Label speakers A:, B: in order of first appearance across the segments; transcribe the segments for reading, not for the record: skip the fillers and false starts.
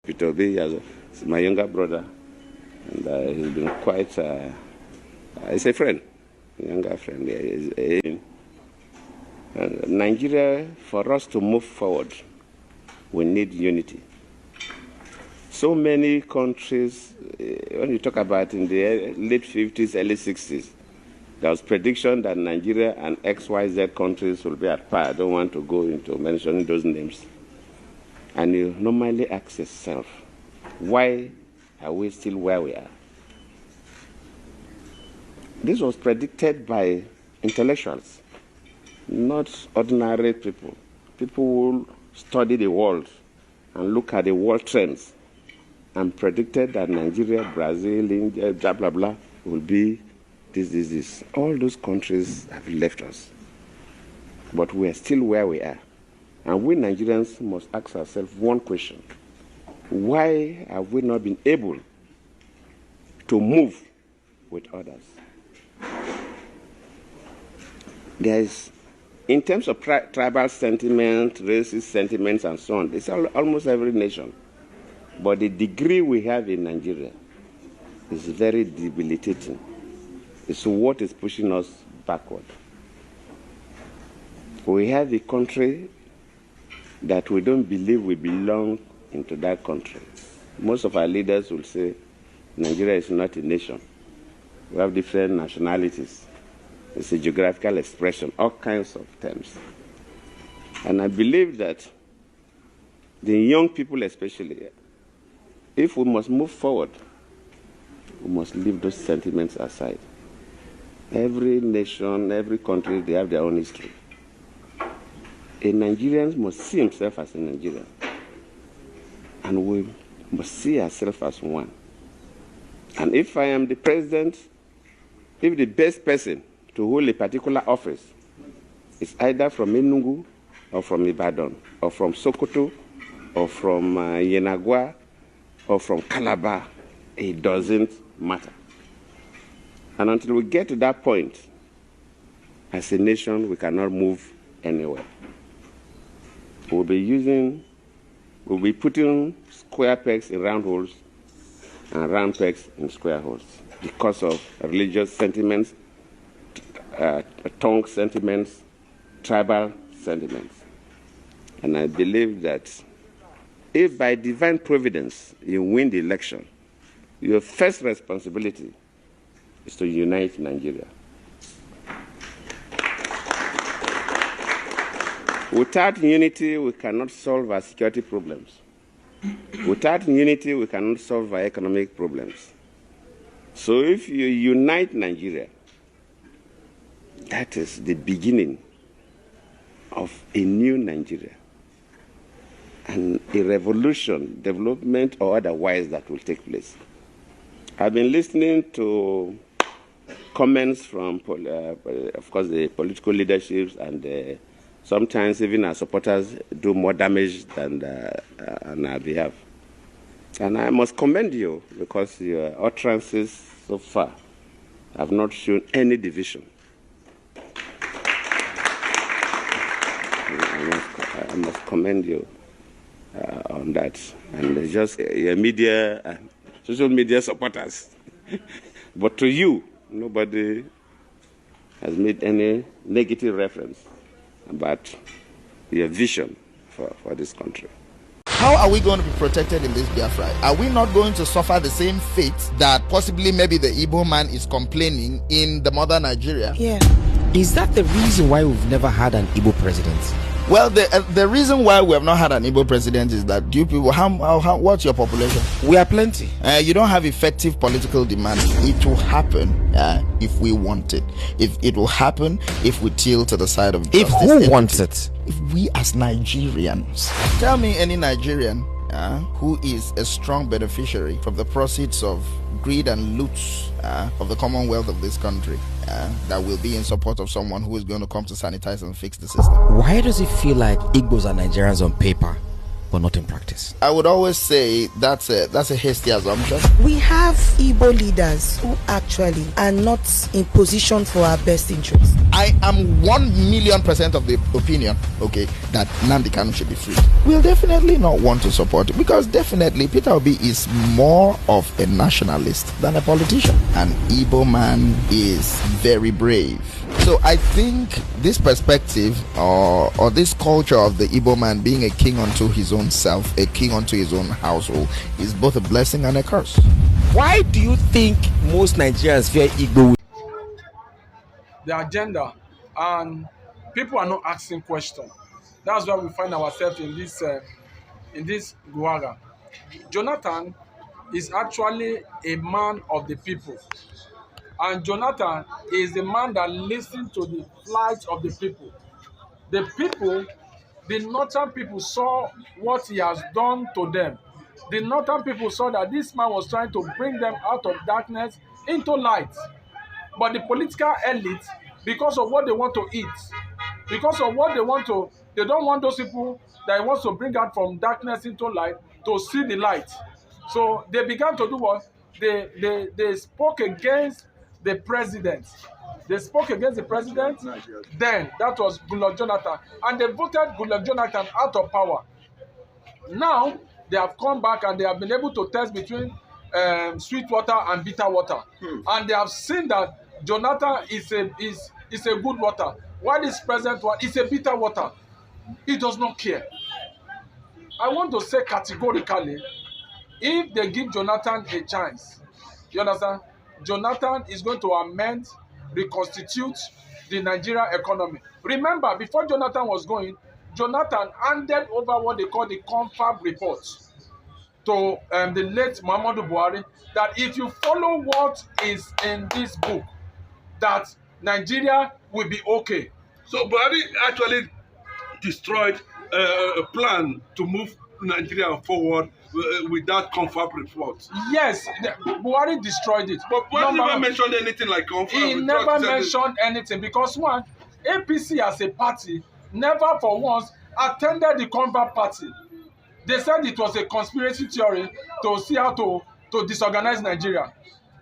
A: Peter B as my younger brother, and he's been quite. He's a friend, a younger friend. Nigeria, for us to move forward, we need unity. So many countries, when you talk about in the late 50s, early 60s, there was prediction that Nigeria and XYZ countries will be at par. I don't want to go into mentioning those names. And you normally ask yourself, why are we still where we are? This was predicted by intellectuals, not ordinary people. People who study the world and look at the world trends and predicted that Nigeria, Brazil, India, blah, blah, blah, will be this. All those countries have left us. But we are still where we are. And we Nigerians must ask ourselves one question. Why have we not been able to move with others? There is, in terms of tribal sentiment, racist sentiments, and so on, it's almost every nation. But the degree we have in Nigeria is very debilitating. It's what is pushing us backward. We have a country that we don't believe we belong into that country. Most of our leaders will say Nigeria is not a nation. We have different nationalities. It's a geographical expression, all kinds of terms. And I believe that the young people especially, if we must move forward, we must leave those sentiments aside. Every nation, every country, they have their own history. A Nigerian must see himself as a Nigerian. And we must see ourselves as one. And if I am the president, if the best person to hold a particular office is either from Enugu or from Ibadan or from Sokoto or from Yenagua or from Calabar, it doesn't matter. And until we get to that point, as a nation, we cannot move anywhere. We'll be putting square pegs in round holes and round pegs in square holes because of religious sentiments, tongue sentiments, tribal sentiments. And I believe that if by divine providence you win the election, your first responsibility is to unite Nigeria. Without unity, we cannot solve our security problems. Without unity, we cannot solve our economic problems. So if you unite Nigeria, that is the beginning of a new Nigeria and a revolution, development or otherwise, that will take place. I've been listening to comments from, of course, the political leaderships, and sometimes even our supporters do more damage than on our behalf. And I must commend you because your utterances so far have not shown any division. I must commend you on that. And just your media, social media supporters. But to you, nobody has made any negative reference about your vision for this country.
B: How are we going to be protected in this Biafra? Are we not going to suffer the same fate that possibly maybe the Igbo man is complaining in the mother Nigeria?
C: Yeah.
D: Is that the reason why we've never had an Igbo president?
B: Well, the reason why we have not had an Igbo president is that you people, what's your population?
D: We are plenty.
B: You don't have effective political demand. It will happen if we want it. If it will happen if we tilt to the side of justice.
D: If who wants it?
B: If we as Nigerians. Tell me any Nigerian who is a strong beneficiary from the proceeds of greed and loot of the commonwealth of this country that will be in support of someone who is going to come to sanitize and fix the system.
D: Why does it feel like Igbos are Nigerians on paper but not in practice?
B: I would always say that's a hasty assumption.
C: We have Igbo leaders who actually are not in position for our best interests.
B: I am 1,000,000% of the opinion, okay, that Nnamdi Kanu should be free. We'll definitely not want to support it because definitely Peter Obi is more of a nationalist than a politician. An Igbo man is very brave. So I think this perspective or this culture of the Igbo man being a king unto his own self, a king unto his own household, is both a blessing and a curse.
D: Why do you think most Nigerians fear Igbo?
C: The agenda, and people are not asking questions. That's why we find ourselves in this guerra. Jonathan is actually a man of the people, and Jonathan is the man that listens to the plight of the people. The people, the northern people, saw what he has done to them. The northern people saw that this man was trying to bring them out of darkness into light. But the political elite, because of what they want to eat, because of what they don't want those people that he wants to bring out from darkness into light to see the light. So they began to do what? They spoke against the president. They spoke against the president. Then that was Goodluck Jonathan. And they voted Goodluck Jonathan out of power. Now they have come back and they have been able to test between sweet water and bitter water. And they have seen that Jonathan is a good water, while this present one is a bitter water. He does not care. I want to say categorically, if they give Jonathan a chance, you understand, Jonathan is going to amend, reconstitute the Nigerian economy. Remember, before Jonathan was going, Jonathan handed over what they call the confab report to the late Muhammadu Buhari, that if you follow what is in this book, that Nigeria will be okay.
E: So Buhari actually destroyed a plan to move Nigeria forward with that confab report.
C: Yes, Buhari destroyed it.
E: But Buhari never mentioned anything like confab.
C: He never mentioned anything because one, APC as a party never for once attended the confab party. They said it was a conspiracy theory to see how to disorganize Nigeria.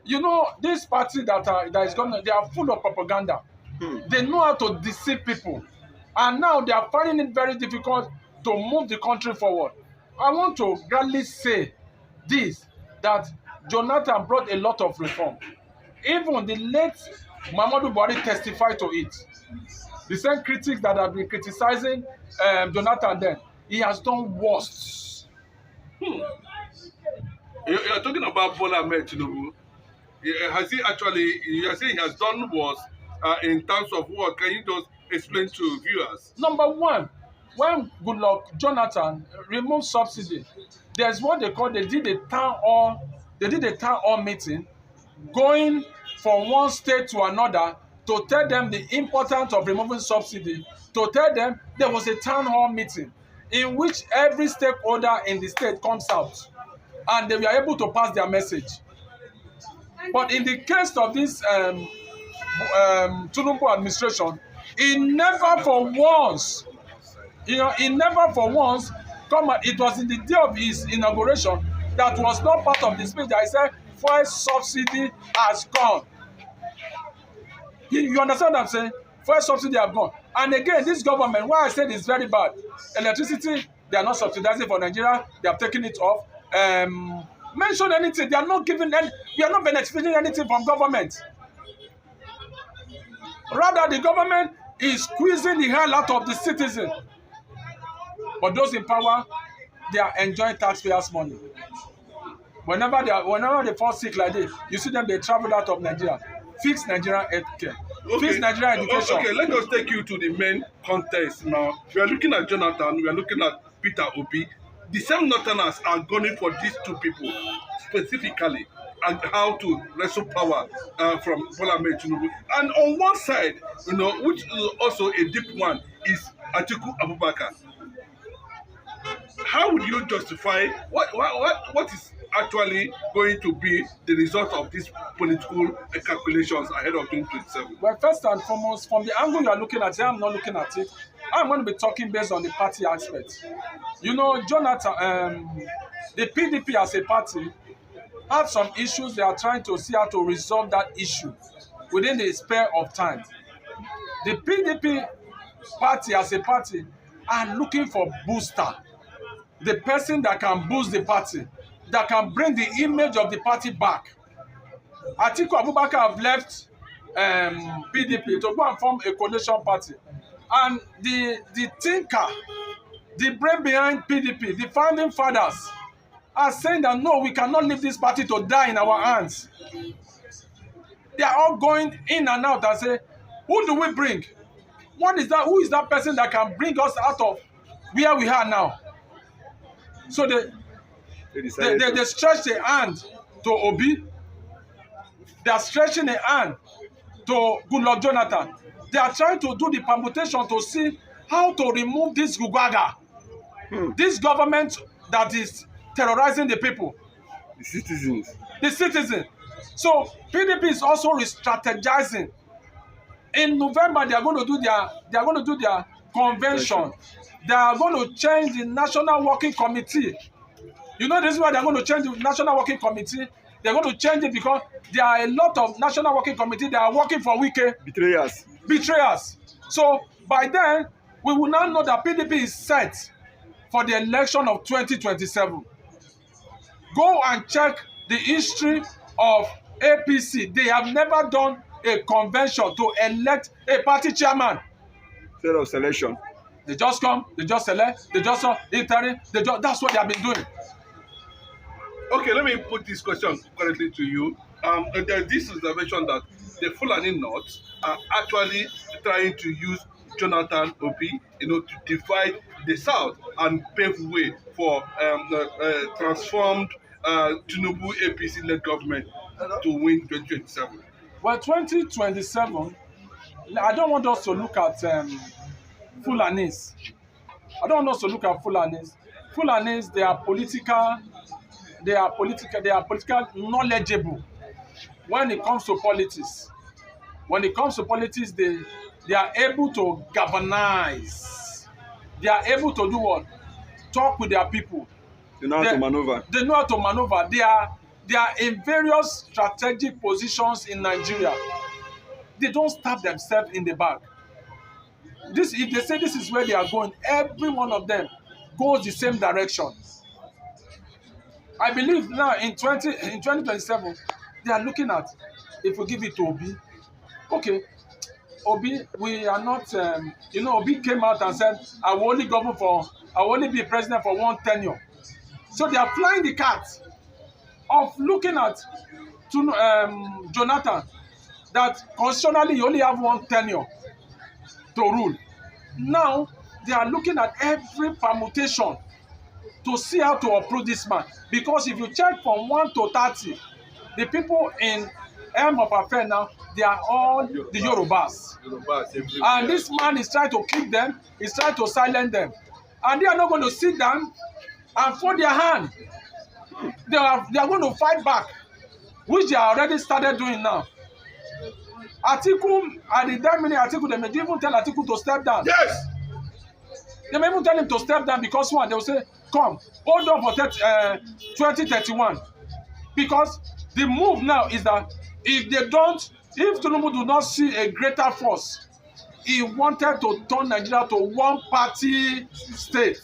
C: You know, this party that is going, they are full of propaganda. They know how to deceive people. And now they are finding it very difficult to move the country forward. I want to gladly say this, that Jonathan brought a lot of reform. Even the late Muhammadu Buhari testified to it. The same critics that have been criticizing Jonathan then, he has done worse.
E: You're talking about Bola Ahmed Tinubu. Has he actually, you are saying he has done worse in terms of what? Can you just explain to viewers?
C: Number one, when Goodluck Jonathan removed subsidy, there's what they call, they did a town hall meeting, going from one state to another to tell them the importance of removing subsidy, to tell them there was a town hall meeting in which every stakeholder in the state comes out and they were able to pass their message. But in the case of this Tinubu administration, he never for once, come out. It was in the day of his inauguration that was not part of the speech that he said, fuel subsidy has gone. You understand what I'm saying? Fuel subsidy have gone. And again, this government, why I said it's very bad, electricity, they are not subsidizing for Nigeria, they have taken it off. Mention anything, they are not giving any, we are not benefiting anything from government. Rather, the government is squeezing the hell out of the citizen. But those in power, they are enjoying taxpayers' money. Whenever they fall sick like this, you see them, they travel out of Nigeria. Fix Nigerian healthcare. Okay. Fix Nigerian education.
E: Okay, let us take you to the main context now. We are looking at Jonathan, we are looking at Peter Obi. The same Northerners are going for these two people specifically, and how to wrestle power from Bola Ahmed Tinubu. And on one side, which is also a deep one, is Atiku Abubakar. How would you justify what is actually going to be the result of these political calculations ahead of 2027?
C: Well, first and foremost, from the angle you are looking at it, I'm not looking at it. I'm going to be talking based on the party aspect. You know, Jonathan, the PDP as a party have some issues. They are trying to see how to resolve that issue within the spare of time. The PDP party as a party are looking for booster. The person that can boost the party, that can bring the image of the party back. Atiku Abubakar have left PDP to go and form a coalition party. And the thinker, the brain behind PDP, the founding fathers, are saying that no, we cannot leave this party to die in our hands. They are all going in and out and say, who do we bring? What is that? Who is that person that can bring us out of where we are now? So they stretch their hand to Obi. They are stretching their hand to Goodluck Jonathan. They are trying to do the permutation to see how to remove this Gugaga, this government that is terrorizing the people.
E: The citizens.
C: The citizens. So PDP is also re-strategizing. In November, they are going to do their convention. They are going to change the National Working Committee. You know this is why they are going to change the National Working Committee. They are going to change it because there are a lot of National Working Committee that are working for Wike. Betrayers. So by then, we will now know that PDP is set for the election of 2027. Go and check the history of APC. They have never done a convention to elect a party chairman.
E: Instead of selection.
C: They just come, they just select, they just interim, that's what they have been doing.
E: Okay, let me put this question correctly to you. There's this observation that the Fulani North are actually trying to use Jonathan Obi, to divide the South and pave way for transformed Tinubu APC-led government to win 2027.
C: Well, 2027, I don't want us to look at Fulanis. I don't want us to look at Fulanis. Fulanis, they are political knowledgeable when it comes to politics. When it comes to politics, they are able to galvanize. They are able to do what? Talk with their people.
E: They know how to maneuver.
C: They know how to maneuver. They are in various strategic positions in Nigeria. They don't stab themselves in the back. If they say this is where they are going, every one of them goes the same direction. I believe now in 2027, they are looking at, if we give it to Obi, okay, Obi, we are not, Obi came out and said, I will only be president for one tenure. So they are flying the kite of looking at Jonathan, that constitutionally you only have one tenure to rule. Now they are looking at every permutation to see how to approve this man. Because if you check from 1 to 30, the people in Elm of Affair now, they are all the Yorubas. And this man is trying to keep them, he's trying to silence them. And they are not going to sit down and fold their hand. They are going to fight back, which they are already started doing now. Atiku, at the time Atiku, they may even tell Atiku to step down.
E: Yes!
C: They may even tell him to step down because one, they will say, come, hold on for 2031. Because the move now is that if Tinubu do not see a greater force, he wanted to turn Nigeria to one party state.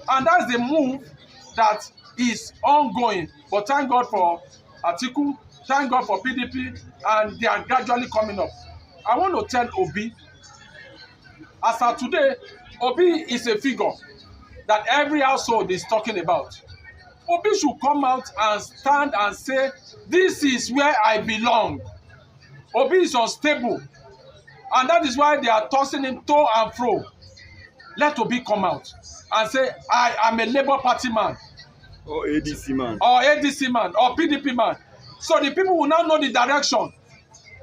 C: And that's the move that is ongoing. But thank God for Atiku, thank God for PDP, and they are gradually coming up. I want to tell Obi, as of today, Obi is a figure that every household is talking about. Obi should come out and stand and say, this is where I belong. Obi is unstable. And that is why they are tossing him to and fro. Let Obi come out and say, I am a Labour Party man.
E: Or ADC man.
C: Or ADC man. Or PDP man. So the people will now know the direction.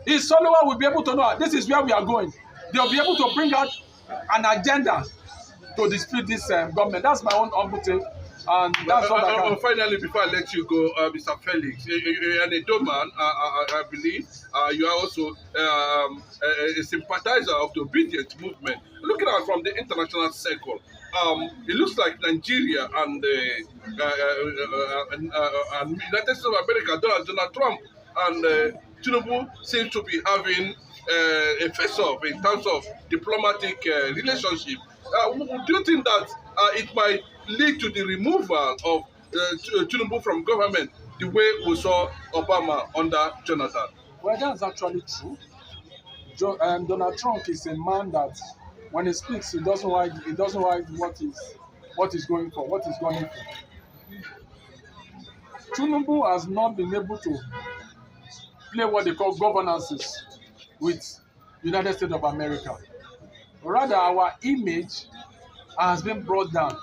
C: His follower will be able to know this is where we are going. They will be able to bring out an agenda to dispute this government. That's my own humble take. And that's what I can.
E: Finally, before I let you go, Mr. Felix, you're an Edo man, I believe. You are also a sympathizer of the obedient movement. Looking at it from the international circle, it looks like Nigeria and United States of America, Donald Trump and Tinubu seem to be having a face-off in terms of diplomatic relationship. Do you think that it might lead to the removal of Tinubu from government the way we saw Obama under Jonathan?
C: Well, that's actually true. Donald Trump is a man that when he speaks, he doesn't write what he's going for, what he's going for. Tinubu has not been able to play what they call governances with United States of America. Rather, our image has been brought down.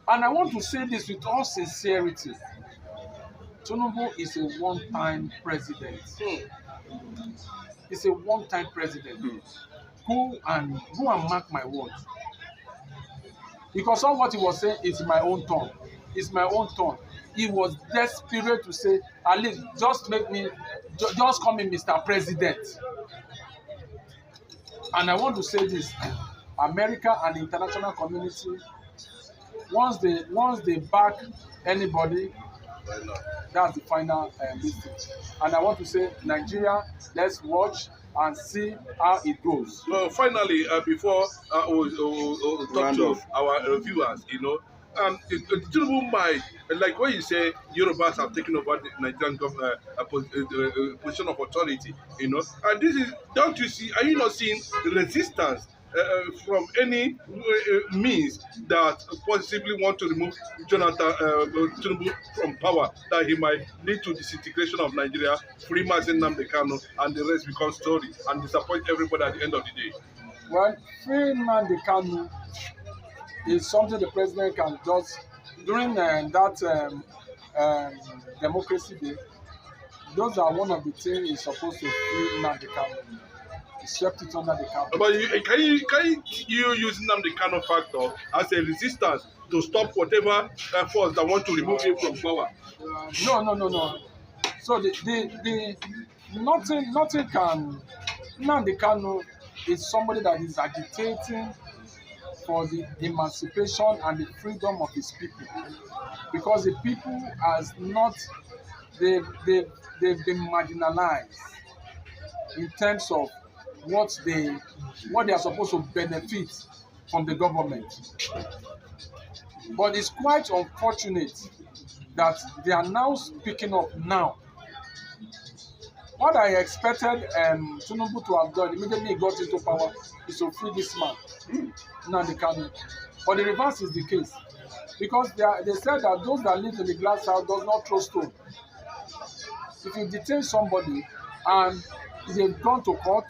C: And I want to say this with all sincerity. Tinubu is a one-time president. He's a one-time president. Go and mark my words. Because all what he was saying is my own turn. It's my own turn. He was desperate to say, at least just make me, just call me Mr. President. And I want to say this, America and the international community, once they back anybody, that's the final mistake. And I want to say, Nigeria, let's watch and see how it goes.
E: Well, finally, before we'll talk to our viewers, Tinubu might, like when you say Yorubas have taken over the Nigerian position of authority, and this is, don't you see, are you not seeing resistance from any means that possibly want to remove Tinubu from power, that he might lead to disintegration of Nigeria, free Mazi Nnamdi Kanu, and the rest becomes story and disappoint everybody at the end of the day?
C: Well, free Nnamdi Kanu is something the president can just, during that democracy day, those are one of the things he's supposed to free Nnamdi Kanu. He swept it under the carpet.
E: But can you use Nnamdi Kanu factor as a resistance to stop whatever force that want to remove him from power?
C: No. So nothing can. Nnamdi Kanu is somebody that is agitating for the emancipation and the freedom of his people, because the people has not, they've been marginalized in terms of what they are supposed to benefit from the government. But it's quite unfortunate that they are now speaking up now. What I expected Tinubu to have done immediately he got into power is to free this man, Nnamdi Kanu. But the reverse is the case, because they said that those that live in the glass house does not throw stone. If you detain somebody and they've gone to court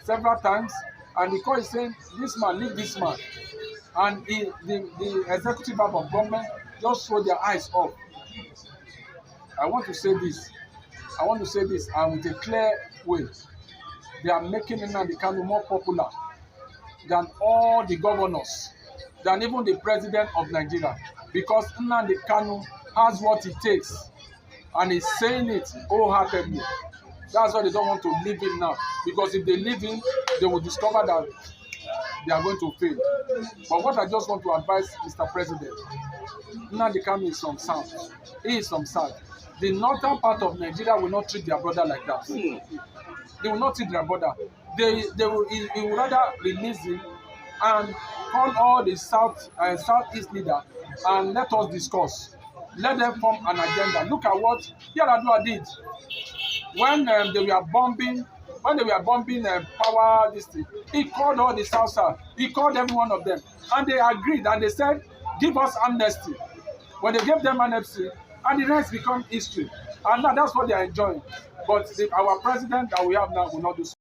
C: several times, and the court is saying, this man, leave this man, and the executive arm of government just throw their eyes off. I want to say this, and with a clear way. They are making Nnamdi Kanu more popular than all the governors, than even the president of Nigeria, because Nnamdi Kanu has what it takes, and he's saying it wholeheartedly. That's why they don't want to leave him now, because if they leave him, they will discover that they are going to fail. But what I just want to advise Mr. President, Nnamdi Kanu is from South. He is from South. The northern part of Nigeria will not treat their brother like that. They will not treat their brother. He will rather release him and call all the Southeast leaders and let us discuss. Let them form an agenda. Look at what Yar'Adua did when they were bombing. When they were bombing power district, he called all the South. He called every one of them, and they agreed, and they said, "Give us amnesty." When they gave them amnesty, and the rest become history, and now that's what they are enjoying. But our president that we have now will not do so.